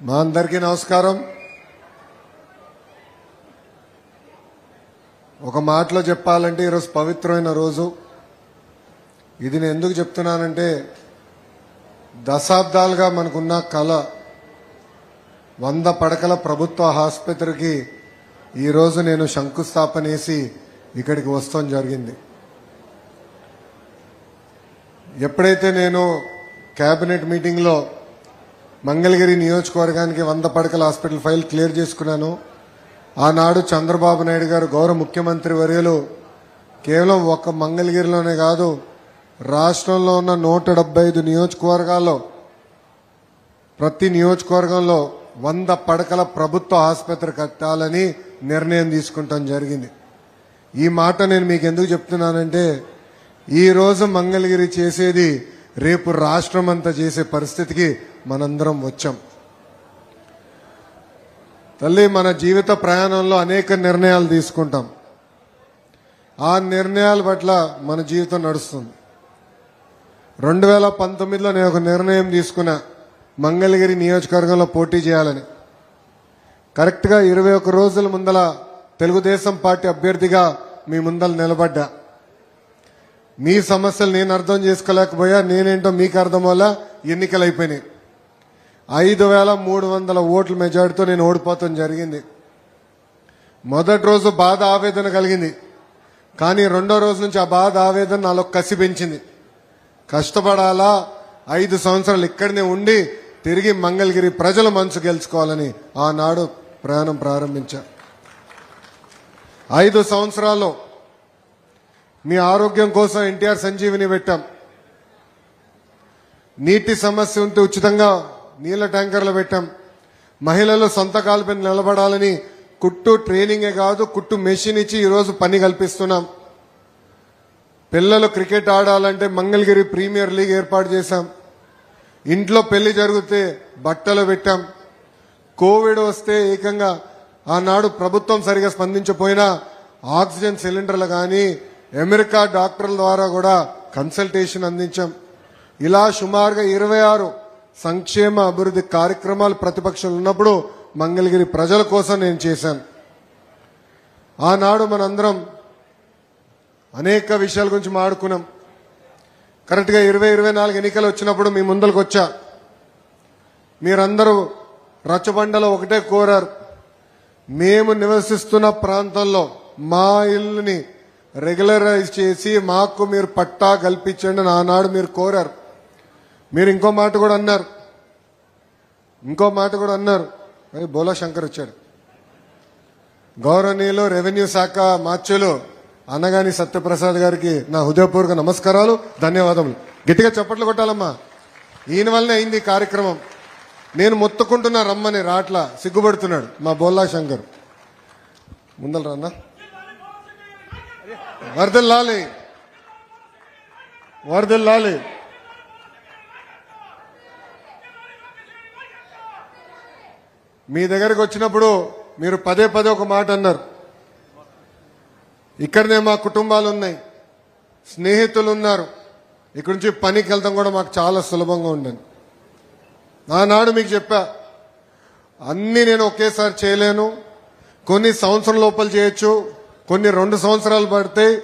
మా అందరికీ నమస్కారం. ఒక మాటలో చెప్పాలంటే ఈరోజు పవిత్రమైన రోజు. ఇది నేను ఎందుకు చెప్తున్నానంటే దశాబ్దాలుగా మనకున్న కళ 100 పడకల ప్రభుత్వ ఆసుపత్రికి ఈరోజు నేను శంకుస్థాపన చేసి ఇక్కడికి వస్తాం జరిగింది. ఎప్పుడైతే నేను కేబినెట్ మీటింగ్లో మంగళగిరి నియోజకవర్గానికి 100 పడకల హాస్పిటల్ ఫైల్ క్లియర్ చేసుకున్నాను. ఆనాడు చంద్రబాబు నాయుడు గారు గౌరవ ముఖ్యమంత్రి వర్యులు కేవలం ఒక్క మంగళగిరిలోనే కాదు రాష్ట్రంలో ఉన్న 175 నియోజకవర్గాల్లో ప్రతి నియోజకవర్గంలో 100 పడకల ప్రభుత్వ ఆసుపత్రి కట్టాలని నిర్ణయం తీసుకుంటాం జరిగింది. ఈ మాట నేను మీకు ఎందుకు చెప్తున్నానంటే ఈ రోజు మంగళగిరి చేసేది రేపు రాష్ట్రం అంతా చేసే పరిస్థితికి మనందరం వచ్చాం. తల్లి, మన జీవిత ప్రయాణంలో అనేక నిర్ణయాలు తీసుకుంటాం. ఆ నిర్ణయాల పట్ల మన జీవితం నడుస్తుంది. 2019లో నేను ఒక నిర్ణయం తీసుకున్నా, మంగళగిరి నియోజకవర్గంలో పోటీ చేయాలని. కరెక్ట్గా 21 రోజుల ముందల తెలుగుదేశం పార్టీ అభ్యర్థిగా మీ ముందల నిలబడ్డా. మీ సమస్యలు నేను అర్థం చేసుకోలేకపోయా, నేనేంటో మీకు అర్థం వల్ల ఎన్నికలు అయిపోయినాయి. 5300 ఓట్ల మెజార్టీతో నేను ఓడిపోతాం జరిగింది. మొదటి రోజు బాధ ఆవేదన కలిగింది, కానీ రెండో రోజు నుంచి ఆ బాధ ఆవేదన నాలో కసి పెంచింది. కష్టపడాలా, 5 సంవత్సరాలు ఇక్కడనే ఉండి తిరిగి మంగళగిరి ప్రజల మనసు గెలుచుకోవాలని ఆనాడు ప్రయాణం ప్రారంభించా. 5 సంవత్సరాల్లో మీ ఆరోగ్యం కోసం ఎన్టీఆర్ సంజీవిని పెట్టాం. నీటి సమస్య ఉంటే ఉచితంగా నీళ్ల ట్యాంకర్లు పెట్టాం. మహిళలు సొంత కాలుపై నిలబడాలని కుట్టు ట్రైనింగే కాదు కుట్టు మెషిన్ ఇచ్చి ఈరోజు పని కల్పిస్తున్నాం. పిల్లలు క్రికెట్ ఆడాలంటే మంగళగిరి ప్రీమియర్ లీగ్ ఏర్పాటు చేశాం. ఇంట్లో పెళ్లి జరిగితే బట్టలు పెట్టాం. కోవిడ్ వస్తే ఏకంగా ఆనాడు ప్రభుత్వం సరిగా స్పందించపోయినా ఆక్సిజన్ సిలిండర్లు కానీ అమెరికా డాక్టర్ల ద్వారా కూడా కన్సల్టేషన్ అందించాం. ఇలా సుమారుగా 26 సంక్షేమ అభివృద్ధి కార్యక్రమాలు ప్రతిపక్షంలో ఉన్నప్పుడు మంగళగిరి ప్రజల కోసం నేను చేశాను. ఆనాడు మనందరం అనేక విషయాల గురించి మాట్లాడుకున్నాం. కరెక్ట్గా 2024 ఎన్నికలు వచ్చినప్పుడు మీ ముందరకు వచ్చా. మీరందరూ రచ్చబండలో ఒకటే కోరారు, మేము నివసిస్తున్న ప్రాంతంలో మా ఇల్లుని రెగ్యులరైజ్ చేసి మాకు మీరు పట్టా కల్పించండి ఆనాడు మీరు కోరారు. మీరు ఇంకో మాట కూడా అన్నారు. బోలా శంకర్ వచ్చాడు. గౌరవనీయులు రెవెన్యూ శాఖ మార్చులు అనగాని సత్యప్రసాద్ గారికి నా హృదయపూర్వక నమస్కారాలు, ధన్యవాదములు. గట్టిగా చప్పట్లు కొట్టాలమ్మా. ఈయన వల్లనే అయింది ఈ కార్యక్రమం. నేను మొత్తుకుంటున్నా రమ్మని రాట్లా, సిగ్గుపడుతున్నాడు మా బోలా శంకర్. ముందల రాన్నా, వరదల్లాలి. మీ దగ్గరకు వచ్చినప్పుడు మీరు పదే ఒక మాట అన్నారు. ఇక్కడనే మా కుటుంబాలు ఉన్నాయి, స్నేహితులు ఉన్నారు, ఇక్కడి నుంచి పనికి వెళ్తాం కూడా మాకు చాలా సులభంగా ఉండను. ఆనాడు మీకు చెప్పా, అన్ని నేను ఒకేసారి చేయలేను, కొన్ని సంవత్సరం లోపల చేయొచ్చు, కొన్ని 2 సంవత్సరాలు పడతాయి.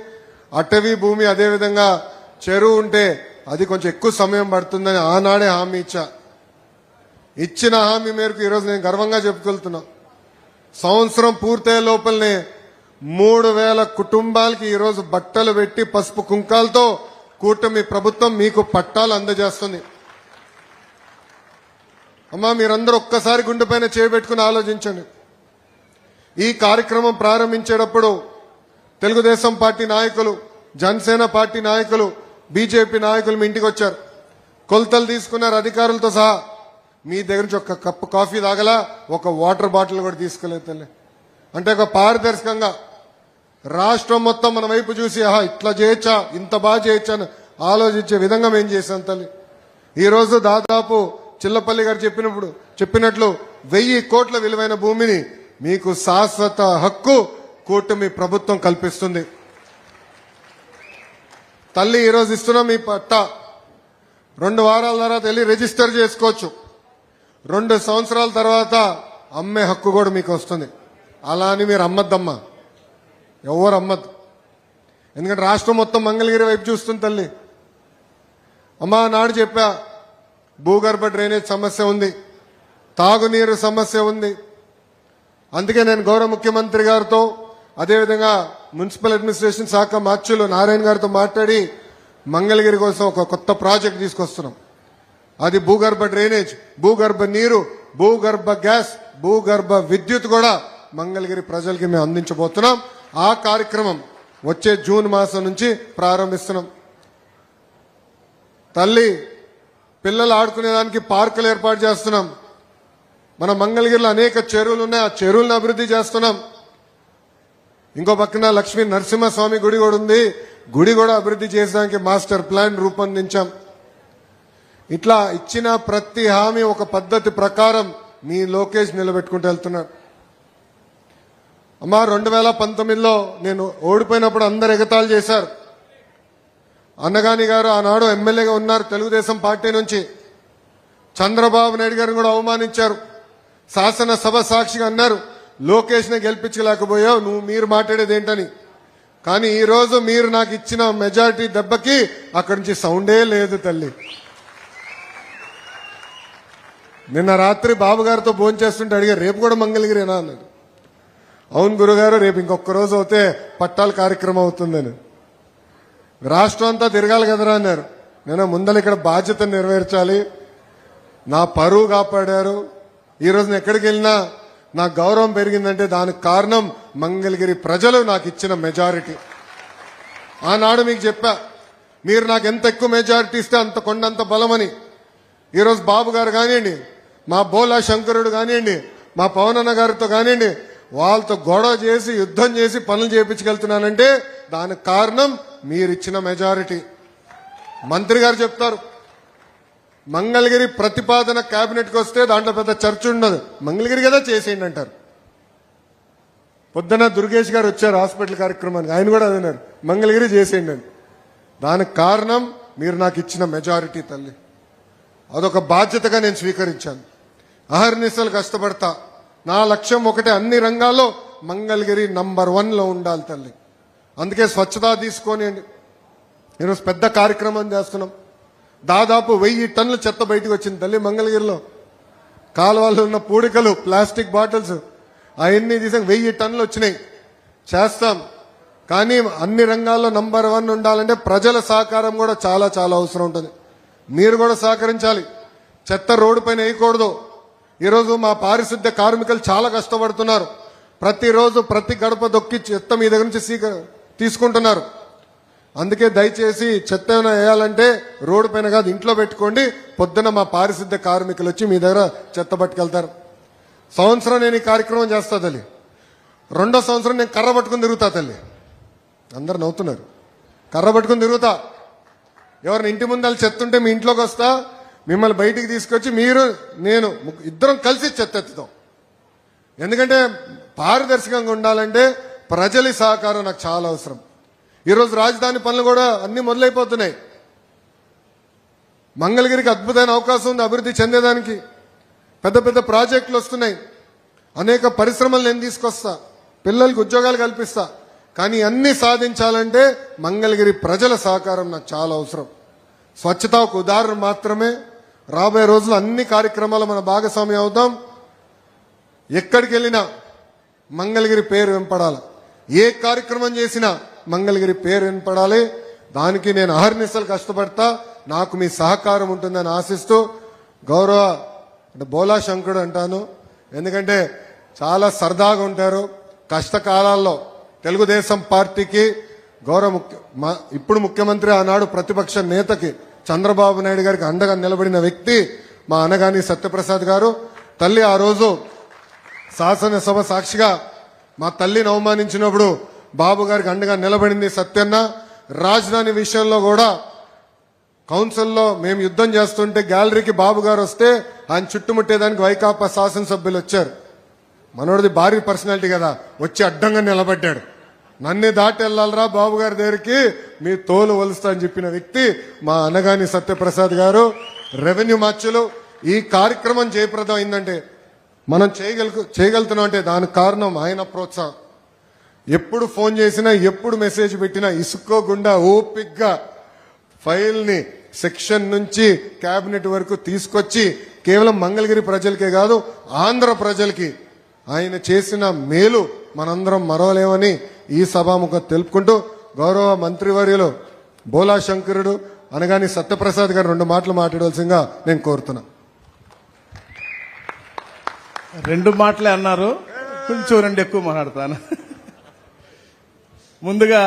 అటవీ భూమి అదేవిధంగా చెరువు ఉంటే అది కొంచెం ఎక్కువ సమయం పడుతుందని ఆనాడే హామీ ఇచ్చిన హామీ మేరకు ఈరోజు నేను గర్వంగా చెప్పుకెళ్తున్నా. సంవత్సరం పూర్తయ్యే లోపలనే 3000 కుటుంబాలకి ఈరోజు బట్టలు పెట్టి పసుపు కుంకాలతో కూటమి ప్రభుత్వం మీకు పట్టాలు అందజేస్తుంది. అమ్మా, మీరందరూ ఒక్కసారి గుండెపైన చేయబెట్టుకుని ఆలోచించండి. ఈ కార్యక్రమం ప్రారంభించేటప్పుడు తెలుగుదేశం పార్టీ నాయకులు, జనసేన పార్టీ నాయకులు, బీజేపీ నాయకులు మీ ఇంటికి వచ్చారు, కొలతలు తీసుకున్నారు అధికారులతో సహా. మీ దగ్గర నుంచి ఒక కప్పు కాఫీ తాగలా, ఒక వాటర్ బాటిల్ కూడా తీసుకోలేదు తల్లి. అంటే ఒక పారదర్శకంగా రాష్ట్రం మొత్తం మన వైపు చూసి ఇట్లా చేయొచ్చా, ఇంత బాగా చేయొచ్చా అని ఆలోచించే విధంగా మేము చేశాం తల్లి. ఈరోజు దాదాపు చిల్లపల్లి గారు చెప్పినట్లు 1000 కోట్ల విలువైన భూమిని మీకు శాశ్వత హక్కు కూటమి ప్రభుత్వం కల్పిస్తుంది. తల్లి, ఈరోజు ఇస్తున్నాం మీ పట్టా. 2 వారాల తర్వాత వెళ్ళి రిజిస్టర్ చేసుకోవచ్చు. 2 సంవత్సరాల తర్వాత అమ్మే హక్కు కూడా మీకు వస్తుంది. అలా అని మీరు అమ్మద్దమ్మా, ఎవరు అమ్మద్దు. ఎందుకంటే రాష్ట్రం మొత్తం మంగళగిరి వైపు చూస్తుంది తల్లి. అమ్మా నాడు చెప్పా, భూగర్భ డ్రైనేజ్ సమస్య ఉంది, తాగునీరు సమస్య ఉంది. అందుకే నేను గౌరవ ముఖ్యమంత్రి గారితో అదేవిధంగా మున్సిపల్ అడ్మినిస్ట్రేషన్ శాఖ మార్చులు నారాయణ గారితో మాట్లాడి మంగళగిరి కోసం ఒక కొత్త ప్రాజెక్ట్ తీసుకొస్తున్నాం. అది భూగర్భ డ్రైనేజ్, భూగర్భ నీరు, భూగర్భ గ్యాస్, భూగర్భ విద్యుత్ కూడా మంగళగిరి ప్రజలకి మేము అందించబోతున్నాం. ఆ కార్యక్రమం వచ్చే జూన్ మాసం నుంచి ప్రారంభిస్తున్నాం. తల్లి పిల్లలు ఆడుకునేదానికి పార్కులు ఏర్పాటు చేస్తున్నాం. మన మంగళగిరిలో అనేక చెరువులు ఉన్నాయి, ఆ చెరువులను అభివృద్ధి చేస్తున్నాం. ఇంకో పక్కన లక్ష్మీ నరసింహస్వామి గుడి కూడా ఉంది, గుడి కూడా అభివృద్ధి చేసడానికి మాస్టర్ ప్లాన్ రూపొందించాం. ఇట్లా ఇచ్చిన ప్రతి హామీ ఒక పద్ధతి ప్రకారం మీ లోకేష్ నిలబెట్టుకుంటూ వెళ్తున్నాడు. అమ్మా 2019లో నేను ఓడిపోయినప్పుడు అందరు ఎగతాళి చేశారు. అన్నగాని గారు ఆనాడు ఎమ్మెల్యేగా ఉన్నారు తెలుగుదేశం పార్టీ నుంచి. చంద్రబాబు నాయుడు గారిని కూడా అవమానించారు. శాసనసభ సాక్షిగా అన్నారు, లోకేష్ ని గెలిపించలేకపోయావు, మీరు మాట్లాడేది ఏంటని. కానీ ఈ రోజు మీరు నాకు ఇచ్చిన మెజారిటీ దెబ్బకి అక్కడి నుంచి సౌండే లేదు తల్లి. నిన్న రాత్రి బాబు గారితో భోంచేస్తుంటే అడిగారు, రేపు కూడా మంగళగిరేనా అన్నారు. అవును గురుగారు, రేపు ఇంకొక రోజు అవుతే పట్టాల కార్యక్రమం అవుతుందని. రాష్ట్రం అంతా తిరగాలి కదరా అన్నారు. నేను ముందర ఇక్కడ బాధ్యత నెరవేర్చాలి, నా పరువు కాపాడారు. ఈ రోజు ఎక్కడికి వెళ్ళినా నా గౌరవం పెరిగిందంటే దానికి కారణం మంగళగిరి ప్రజలు నాకు ఇచ్చిన మెజారిటీ. ఆనాడు మీకు చెప్పా, మీరు నాకు ఎంత ఎక్కువ మెజారిటీ ఇస్తే అంత కొండంత బలమని. ఈరోజు బాబు గారు కానివ్వండి, మా బోలా శంకరుడు కానివ్వండి, మా పవనన్న గారితో కానివ్వండి, వాళ్ళతో గొడవ చేసి యుద్ధం చేసి పనులు చేయించగలుగుతున్నానంటే దానికి కారణం మీరిచ్చిన మెజారిటీ. మంత్రి గారు చెప్తారు, మంగళగిరి ప్రతిపాదన కేబినెట్కి వస్తే దాంట్లో పెద్ద చర్చ ఉండదు, మంగళగిరి కదా చేసేయండి అంటారు. పొద్దున దుర్గేష్ గారు వచ్చారు హాస్పిటల్ కార్యక్రమానికి, ఆయన కూడా అన్నారు మంగళగిరి చేసేయండి అని. దానికి కారణం మీరు నాకు ఇచ్చిన మెజారిటీ తల్లి. అదొక బాధ్యతగా నేను స్వీకరించాను. అహర్నిశలు కష్టపడతా. నా లక్ష్యం ఒకటే, అన్ని రంగాల్లో మంగళగిరి నంబర్ 1లో ఉండాలి తల్లి. అందుకే స్వచ్ఛత తీసుకొని ఈరోజు పెద్ద కార్యక్రమం చేస్తున్నాం. దాదాపు 1000 టన్నుల చెత్త బయటకు వచ్చింది తల్లి మంగళగిరిలో. కాలువల్లో ఉన్న పూడికలు, ప్లాస్టిక్ బాటిల్స్ అవన్నీ తీసాక 1000 టన్నులు వచ్చినాయి. చేస్తాం. కానీ అన్ని రంగాల్లో నంబర్ 1 ఉండాలంటే ప్రజల సహకారం కూడా చాలా చాలా అవసరం ఉంటుంది. మీరు కూడా సహకరించాలి. చెత్త రోడ్డు పైన వేయకూడదు. ఈరోజు మా పారిశుద్ధ్య కార్మికులు చాలా కష్టపడుతున్నారు. ప్రతిరోజు ప్రతి గడప దొక్కి చెత్త మీ దగ్గర నుంచి తీసుకుంటున్నారు. అందుకే దయచేసి చెత్త ఏమైనా వేయాలంటే రోడ్డు పైన కాదు, ఇంట్లో పెట్టుకోండి. పొద్దున మా పారిశుద్ధ్య కార్మికులు వచ్చి మీ దగ్గర చెత్త పట్టుకెళ్తారు. సంవత్సరం నేను ఈ కార్యక్రమం చేస్తా తల్లి. 2వ సంవత్సరం నేను కర్ర పట్టుకుని తిరుగుతా తల్లి. అందరు నవ్వుతున్నారు. కర్ర పట్టుకుని తిరుగుతా. ఎవరిని ఇంటి ముందు చెత్త ఉంటే మీ ఇంట్లోకి వస్తా, మిమ్మల్ని బయటికి తీసుకొచ్చి మీరు నేను ఇద్దరం కలిసి చెత్త ఎత్తుతాం. ఎందుకంటే పారదర్శకంగా ఉండాలంటే ప్రజల సహకారం నాకు చాలా అవసరం. ఈరోజు రాజధాని పనులు కూడా అన్ని మొదలైపోతున్నాయి. మంగళగిరికి అద్భుతమైన అవకాశం ఉంది అభివృద్ధి చెందేదానికి. పెద్ద పెద్ద ప్రాజెక్టులు వస్తున్నాయి. అనేక పరిశ్రమలు నేను తీసుకొస్తా, పిల్లలకు ఉద్యోగాలు కల్పిస్తా. కానీ అన్ని సాధించాలంటే మంగళగిరి ప్రజల సహకారం నాకు చాలా అవసరం. స్వచ్ఛత ఒక ఉదాహరణ మాత్రమే. రాబోయే రోజులు అన్ని కార్యక్రమాలు మన భాగస్వామ్యం అవుతాం. ఎక్కడికి వెళ్ళినా మంగళగిరి పేరు వినపడాలి. ఏ కార్యక్రమం చేసినా మంగళగిరి పేరు వినపడాలి. దానికి నేను అహర్నిశలు కష్టపడతా. నాకు మీ సహకారం ఉంటుందని ఆశిస్తూ గౌరవ బోలా శంకరుడు అంటాను. ఎందుకంటే చాలా సరదాగా ఉంటారు. కష్టకాలాల్లో తెలుగుదేశం పార్టీకి గౌరవ ఇప్పుడు ముఖ్యమంత్రి, ఆనాడు ప్రతిపక్ష నేతకి చంద్రబాబు నాయుడు గారికి అండగా నిలబడిన వ్యక్తి మా అనగాని సత్యప్రసాద్ గారు. తల్లి ఆ రోజు శాసనసభ సాక్షిగా మా తల్లిని అవమానించినప్పుడు బాబు గారికి అండగా నిలబడింది సత్యన్న. రాజధాని విషయంలో కూడా కౌన్సిల్లో మేము యుద్ధం చేస్తుంటే గ్యాలరీకి బాబు గారు వస్తే ఆయన చుట్టుముట్టేదానికి వైకాపా శాసనసభ్యులు వచ్చారు. మనోడిది భారీ పర్సనాలిటీ కదా, వచ్చి అడ్డంగా నిలబడ్డాడు. నన్ను దాటి వెళ్ళాలరా బాబు గారి దగ్గరికి, మీ తోలు వలుస్తా అని చెప్పిన వ్యక్తి మా అనగాని సత్యప్రసాద్ గారు. రెవెన్యూ మార్చులు ఈ కార్యక్రమం జయప్రదం అయిందంటే మనం చేయగలుగుతున్నాం అంటే దానికి కారణం ఆయన ప్రోత్సాహం. ఎప్పుడు ఫోన్ చేసినా ఎప్పుడు మెసేజ్ పెట్టినా ఇసుకోకుండా ఓపిక్గా ఫైల్ ని సెక్షన్ నుంచి కేబినెట్ వరకు తీసుకొచ్చి కేవలం మంగళగిరి ప్రజలకే కాదు ఆంధ్ర ప్రజలకి ఆయన చేసిన మేలు మనందరం మరవలేమని ఈ సభాముఖం తెలుపుకుంటూ గౌరవ మంత్రివర్యులు బోలా శంకరుడు అనగాని సత్యప్రసాద్ గారు 2 మాటలు మాట్లాడవలసిందిగా నేను కోరుతున్నా. 2 మాటలే అన్నారు, కొంచెం 2 ఎక్కువ మాట్లాడతాను. ముందుగా